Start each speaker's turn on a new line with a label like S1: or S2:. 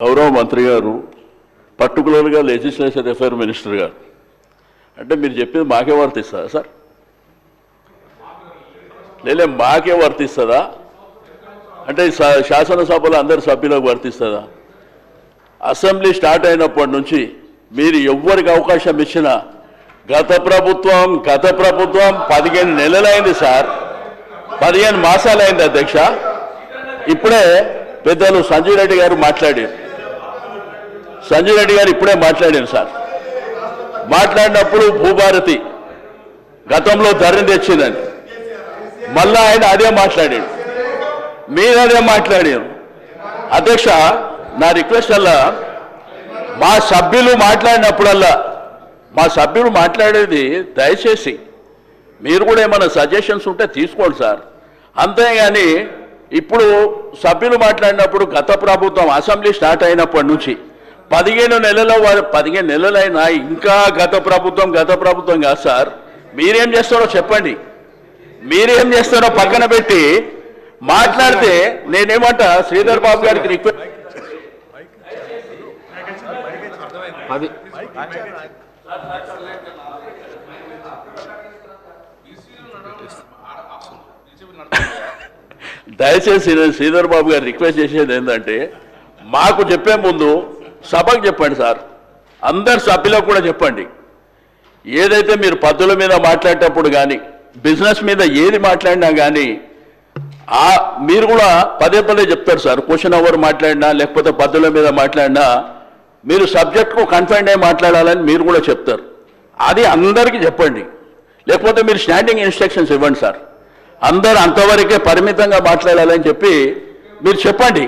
S1: గౌరవ మంత్రి గారు పర్టికులర్గా లెజిస్లేచర్ అఫైర్ మినిస్టర్ గారు అంటే మీరు చెప్పేది మాకే వర్తిస్తుందా సార్? లేలే మాకే వర్తిస్తుందా అంటే శాసనసభలో అందరి సభ్యులకు వర్తిస్తుందా? అసెంబ్లీ స్టార్ట్ అయినప్పటి నుంచి మీరు ఎవ్వరికి అవకాశం ఇచ్చినా గత ప్రభుత్వం 15 నెలలైంది సార్, 15 మాసాలైంది అధ్యక్ష. ఇప్పుడే పెద్దలు సంజయ్ రెడ్డి గారు మాట్లాడారు. సంజయ్ రెడ్డి గారు ఇప్పుడే మాట్లాడారు సార్. మాట్లాడినప్పుడు భూభారతి గతంలో ధరని తెచ్చిందని మళ్ళా ఆయన అదే మాట్లాడాడు, మీరు అదే మాట్లాడారు. అధ్యక్ష, నా రిక్వెస్ట్ అలా మా సభ్యులు మాట్లాడినప్పుడల్లా మా సభ్యులు మాట్లాడేది దయచేసి మీరు కూడా ఏమైనా సజెషన్స్ ఉంటే తీసుకోండి సార్. అంతేగాని ఇప్పుడు సభ్యులు మాట్లాడినప్పుడు గత ప్రభుత్వం అసెంబ్లీ స్టార్ట్ అయినప్పటి నుంచి 15 నెలలైనా ఇంకా గత ప్రభుత్వం కాదు సార్. మీరేం చేస్తారో చెప్పండి, మీరేం చేస్తారో పక్కన పెట్టి మాట్లాడితే నేనేమంటా శ్రీధర్ బాబు గారికి రిక్వెస్ట్. దయచేసి శ్రీధర్ బాబు గారు రిక్వెస్ట్ చేసేది ఏంటంటే మాకు చెప్పే ముందు సభకు చెప్పండి సార్, అందరు సభ్యులకు కూడా చెప్పండి. ఏదైతే మీరు పద్ధతుల మీద మాట్లాడేటప్పుడు కానీ బిజినెస్ మీద ఏది మాట్లాడినా కానీ మీరు కూడా పదే చెప్తారు సార్. క్వశ్చన్ అవర్ మాట్లాడినా లేకపోతే పద్ధతుల మీద మాట్లాడినా మీరు సబ్జెక్ట్కు కన్ఫైన్డ్ అయ్యి మాట్లాడాలని మీరు కూడా చెప్తారు. అది అందరికీ చెప్పండి, లేకపోతే మీరు స్టాండింగ్ ఇన్స్ట్రక్షన్స్ ఇవ్వండి సార్. అందరూ అంతవరకే పరిమితంగా మాట్లాడాలని చెప్పి మీరు చెప్పండి.